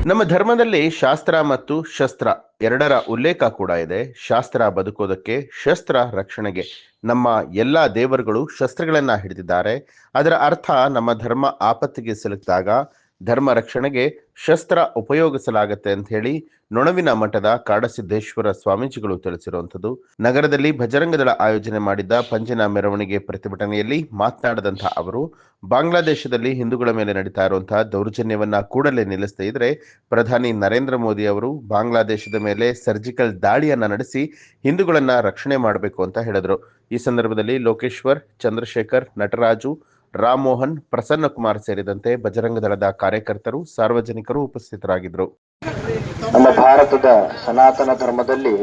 ನಮ್ಮ ಧರ್ಮದಲ್ಲಿ ಶಾಸ್ತ್ರ ಮತ್ತು ಶಸ್ತ್ರ ಎರಡರ ಉಲ್ಲೇಖ ಕೂಡ ಇದೆ. ಶಾಸ್ತ್ರ ಬದುಕೋದಕ್ಕೆ, ಶಸ್ತ್ರ ರಕ್ಷಣೆಗೆ. ನಮ್ಮ ಎಲ್ಲಾ ದೇವರುಗಳು ಶಸ್ತ್ರಗಳನ್ನ ಹಿಡಿದಿದ್ದಾರೆ. ಅದರ ಅರ್ಥ ನಮ್ಮ ಧರ್ಮ ಆಪತ್ತಿಗೆ ಸಿಲುಕಿದಾಗ ಧರ್ಮ ರಕ್ಷಣೆಗೆ ಶಸ್ತ್ರ ಉಪಯೋಗಿಸಲಾಗತ್ತೆ ಅಂತ ಹೇಳಿ ನೊಣವಿನ ಮಠದ ಕಾಡಸಿದ್ದೇಶ್ವರ ಸ್ವಾಮೀಜಿಗಳು ತಿಳಿಸಿರುವಂಥದ್ದು. ನಗರದಲ್ಲಿ ಭಜರಂಗದಳ ಆಯೋಜನೆ ಮಾಡಿದ್ದ ಪಂಜಿನ ಮೆರವಣಿಗೆ ಪ್ರತಿಭಟನೆಯಲ್ಲಿ ಮಾತನಾಡಿದಂತಹ ಅವರು, ಬಾಂಗ್ಲಾದೇಶದಲ್ಲಿ ಹಿಂದೂಗಳ ಮೇಲೆ ನಡೀತಾ ಇರುವಂತಹ ದೌರ್ಜನ್ಯವನ್ನ ಕೂಡಲೇ ನಿಲ್ಲಿಸದೇ ಇದ್ರೆ ಪ್ರಧಾನಿ ನರೇಂದ್ರ ಮೋದಿ ಅವರು ಬಾಂಗ್ಲಾದೇಶದ ಮೇಲೆ ಸರ್ಜಿಕಲ್ ದಾಳಿಯನ್ನ ನಡೆಸಿ ಹಿಂದೂಗಳನ್ನ ರಕ್ಷಣೆ ಮಾಡಬೇಕು ಅಂತ ಹೇಳಿದ್ರು. ಈ ಸಂದರ್ಭದಲ್ಲಿ ಲೋಕೇಶ್ವರ್, ಚಂದ್ರಶೇಖರ್, ನಟರಾಜು, ರಾಮಮೋಹನ್, ಪ್ರಸನ್ನ ಕುಮಾರ್ ಸೇರಿದಂತೆ ಬಜರಂಗ ದಳದ ಕಾರ್ಯಕರ್ತರು, ಸಾರ್ವಜನಿಕರು ಉಪಸ್ಥಿತರಾಗಿದ್ದರು. ನಮ್ಮ ಭಾರತದ ಸನಾತನ ಧರ್ಮದಲ್ಲಿ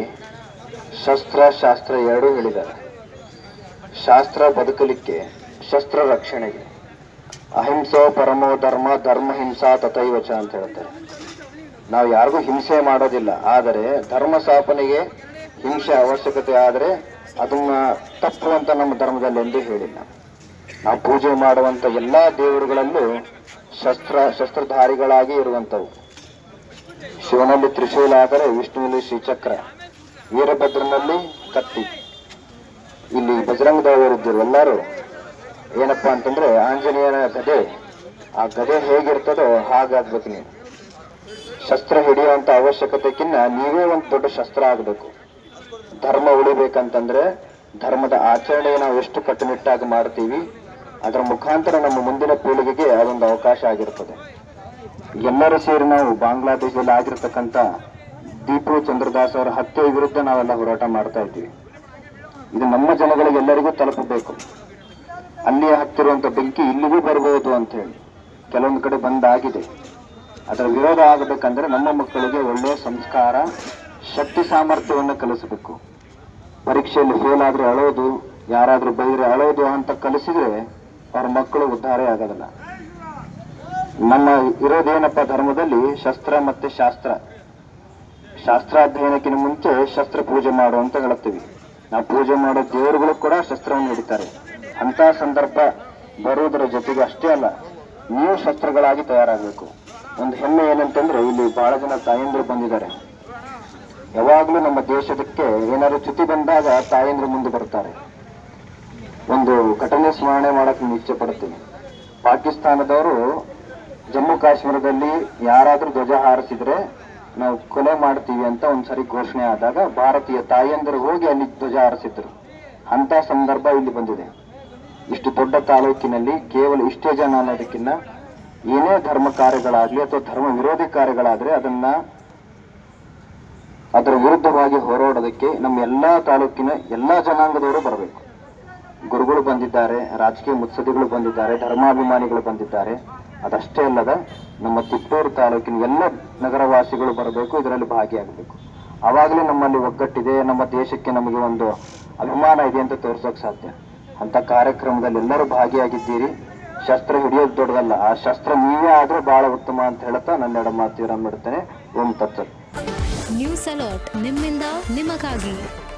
ಶಸ್ತ್ರ ಶಾಸ್ತ್ರ ಎರಡೂ ಹೇಳಿದ್ದಾರೆ. ಶಾಸ್ತ್ರ ಬದುಕಲಿಕ್ಕೆ, ಶಸ್ತ್ರ ರಕ್ಷಣೆಗೆ. ಅಹಿಂಸೋ ಪರಮೋ ಧರ್ಮ, ಧರ್ಮ ಹಿಂಸಾ ತಥೈವಚ ಅಂತ ಹೇಳ್ತಾರೆ. ನಾವು ಯಾರಿಗೂ ಹಿಂಸೆ ಮಾಡೋದಿಲ್ಲ, ಆದರೆ ಧರ್ಮ ಸ್ಥಾಪನೆಗೆ ಹಿಂಸೆ ಅವಶ್ಯಕತೆ ಆದರೆ ಅದನ್ನ ತಪ್ಪು ಅಂತ ನಮ್ಮ ಧರ್ಮದಲ್ಲಿ ಎಂದೂ ಹೇಳಿಲ್ಲ. ನಾವು ಪೂಜೆ ಮಾಡುವಂತ ಎಲ್ಲಾ ದೇವರುಗಳಲ್ಲೂ ಶಸ್ತ್ರಧಾರಿಗಳಾಗಿ ಇರುವಂತವು. ಶಿವನಲ್ಲಿ ತ್ರಿಶೂಲ ಆದರೆ ವಿಷ್ಣುವಿನಲ್ಲಿ ಶ್ರೀಚಕ್ರ, ವೀರಭದ್ರನಲ್ಲಿ ಕತ್ತಿ. ಇಲ್ಲಿ ಬಜರಂಗದವರು ಎಲ್ಲರೂ ಏನಪ್ಪಾ ಅಂತಂದ್ರೆ ಆಂಜನೇಯನ ಗದೆ, ಆ ಗದೆ ಹೇಗಿರ್ತದೋ ಹಾಗಾಗ್ಬೇಕು. ನೀವು ಶಸ್ತ್ರ ಹಿಡಿಯುವಂತ ಅವಶ್ಯಕತೆಗಿನ್ನ ನೀವೇ ಒಂದು ದೊಡ್ಡ ಶಸ್ತ್ರ ಆಗ್ಬೇಕು. ಧರ್ಮ ಉಳಿಬೇಕಂತಂದ್ರೆ ಧರ್ಮದ ಆಚರಣೆ ನಾವು ಎಷ್ಟು ಕಟ್ಟುನಿಟ್ಟಾಗಿ ಮಾಡ್ತೀವಿ, ಅದರ ಮುಖಾಂತರ ನಮ್ಮ ಮುಂದಿನ ಪೀಳಿಗೆಗೆ ಅದೊಂದು ಅವಕಾಶ ಆಗಿರ್ತದೆ. ಎಲ್ಲರೂ ಸೇರಿ ನಾವು ಬಾಂಗ್ಲಾದೇಶದಲ್ಲಿ ಆಗಿರ್ತಕ್ಕಂಥ ದೀಪು ಚಂದ್ರದಾಸ್ ಅವರ ಹತ್ಯೆ ವಿರುದ್ಧ ನಾವೆಲ್ಲ ಹೋರಾಟ ಮಾಡ್ತಾ ಇದ್ದೀವಿ. ಇದು ನಮ್ಮ ಜನಗಳಿಗೆ ಎಲ್ಲರಿಗೂ ತಲುಪಬೇಕು. ಅಲ್ಲಿಯೇ ಹತ್ತಿರುವಂತ ಬೆಂಕಿ ಇಲ್ಲಿಗೂ ಬರಬಹುದು ಅಂತ ಹೇಳಿ ಕೆಲವೊಂದು ಕಡೆ ಬಂದಾಗಿದೆ. ಅದರ ವಿರೋಧ ಆಗಬೇಕಂದ್ರೆ ನಮ್ಮ ಮಕ್ಕಳಿಗೆ ಒಳ್ಳೆಯ ಸಂಸ್ಕಾರ, ಶಕ್ತಿ ಸಾಮರ್ಥ್ಯವನ್ನು ಕಲಿಸಬೇಕು. ಪರೀಕ್ಷೆಯಲ್ಲಿ ಫೇಲ್ ಆದ್ರೆ ಅಳೋದು, ಯಾರಾದ್ರೂ ಬೈದ್ರೆ ಅಳೋದು ಅಂತ ಕಲಿಸಿದ್ರೆ ಅವ್ರ ಮಕ್ಕಳು ಉದ್ಧಾರ ಆಗೋದಿಲ್ಲ. ನಮ್ಮ ಇರೋದೇನಪ್ಪ ಧರ್ಮದಲ್ಲಿ ಶಸ್ತ್ರ ಮತ್ತೆ ಶಾಸ್ತ್ರ. ಶಾಸ್ತ್ರಾಧ್ಯಯನಕ್ಕಿಂತ ಮುಂಚೆ ಶಸ್ತ್ರ ಪೂಜೆ ಮಾಡು ಅಂತ ಹೇಳ್ತೀವಿ. ನಾವು ಪೂಜೆ ಮಾಡೋ ದೇವರುಗಳು ಕೂಡ ಶಸ್ತ್ರವನ್ನು ಹಿಡಿತಾರೆ. ಅಂತ ಸಂದರ್ಭ ಬರುವುದರ ಜೊತೆಗೆ ಅಷ್ಟೇ ಅಲ್ಲ, ನೀವು ಶಸ್ತ್ರಗಳಾಗಿ ತಯಾರಾಗಬೇಕು. ಒಂದು ಹೆಮ್ಮೆ ಏನಂತಂದ್ರೆ ಇಲ್ಲಿ ಬಹಳ ಜನ ತಾಯಂದ್ರು ಬಂದಿದ್ದಾರೆ. ಯಾವಾಗ್ಲೂ ನಮ್ಮ ದೇಶದಕ್ಕೆ ಏನಾದ್ರು ಚ್ಯುತಿ ಬಂದಾಗ ತಾಯಂದ್ರು ಮುಂದೆ ಬರ್ತಾರೆ. ಒಂದು ಘಟನೆ ಸ್ಮರಣೆ ಮಾಡಕ್ ಇಚ್ಛೆ ಪಡ್ತೀನಿ. ಪಾಕಿಸ್ತಾನದವರು ಜಮ್ಮು ಕಾಶ್ಮೀರದಲ್ಲಿ ಯಾರಾದ್ರೂ ಧ್ವಜ ಹಾರಿಸಿದ್ರೆ ನಾವು ಕೊಲೆ ಮಾಡ್ತೀವಿ ಅಂತ ಒಂದ್ಸರಿ ಘೋಷಣೆ ಆದಾಗ ಭಾರತೀಯ ತಾಯಂದರು ಹೋಗಿ ಅಲ್ಲಿ ಧ್ವಜ ಹಾರಿಸಿದ್ರು. ಅಂತ ಸಂದರ್ಭ ಇಲ್ಲಿ ಬಂದಿದೆ. ಇಷ್ಟು ದೊಡ್ಡ ತಾಲೂಕಿನಲ್ಲಿ ಕೇವಲ ಇಷ್ಟೇ ಜನ ಅನ್ನೋದಕ್ಕಿಂತ ಏನೇ ಧರ್ಮ ಕಾರ್ಯಗಳಾಗ್ಲಿ ಅಥವಾ ಧರ್ಮ ವಿರೋಧಿ ಕಾರ್ಯಗಳಾದ್ರೆ ಅದರ ವಿರುದ್ಧವಾಗಿ ಹೋರಾಡೋದಕ್ಕೆ ನಮ್ಮ ಎಲ್ಲಾ ತಾಲೂಕಿನ ಎಲ್ಲಾ ಜನಾಂಗದವರು ಬರಬೇಕು. ಗುರುಗಳು ಬಂದಿದ್ದಾರೆ, ರಾಜಕೀಯ ಮುತ್ಸದಿಗಳು ಬಂದಿದ್ದಾರೆ, ಧರ್ಮಾಭಿಮಾನಿಗಳು ಬಂದಿದ್ದಾರೆ. ಅದಷ್ಟೇ ಅಲ್ಲದ ನಮ್ಮ ತಿಪ್ಪೂರು ತಾಲೂಕಿನ ಎಲ್ಲ ನಗರವಾಸಿಗಳು ಬರಬೇಕು, ಇದರಲ್ಲಿ ಭಾಗಿಯಾಗಬೇಕು. ಆವಾಗಲೇ ನಮ್ಮಲ್ಲಿ ಒಗ್ಗಟ್ಟಿದೆ, ನಮ್ಮ ದೇಶಕ್ಕೆ ನಮಗೆ ಒಂದು ಅಭಿಮಾನ ಇದೆ ಅಂತ ತೋರ್ಸೋಕ್ ಸಾಧ್ಯ. ಅಂತ ಕಾರ್ಯಕ್ರಮದಲ್ಲಿ ಎಲ್ಲರೂ ಭಾಗಿಯಾಗಿದ್ದೀರಿ. ಶಸ್ತ್ರ ಹಿಡಿಯೋದು ದೊಡ್ಡದಲ್ಲ, ಆ ಶಸ್ತ್ರ ನೀವೇ ಆದ್ರೆ ಬಹಳ ಉತ್ತಮ ಅಂತ ಹೇಳ್ತಾ ನನ್ನ ಮಾತು ವಿರಾಮ ಮಾಡ್ತೇನೆ. ಓಂ ತತ್ಸತ್. ನ್ಯೂಸ್ ಅಲರ್ಟ್, ನಿಮ್ಮಿಂದ ನಿಮಗಾಗಿ.